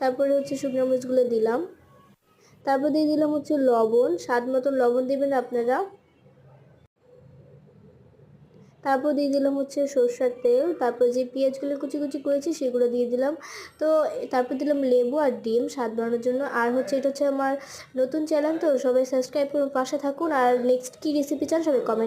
তারপরে হচ্ছে শুকনো মরিচগুলো দিলাম। তারপর দিয়ে দিলাম হচ্ছে লবণ, স্বাদ মতন লবণ দেবেন আপনারা। তারপর দিয়ে দিলাম হচ্ছে সরষের তেল। তারপর যে পেঁয়াজগুলো কুচি কুচি করেছি সেগুলো দিয়ে দিলাম। তো তারপর দিলাম লেবু আর ডিম স্বাদ বাড়ানোর জন্য। আর হচ্ছে এটা হচ্ছে আমার নতুন চ্যানেল, তো সবাই সাবস্ক্রাইব করুন, পাশে থাকুন। আর নেক্সট কী রেসিপি চান সবাই কমেন্ট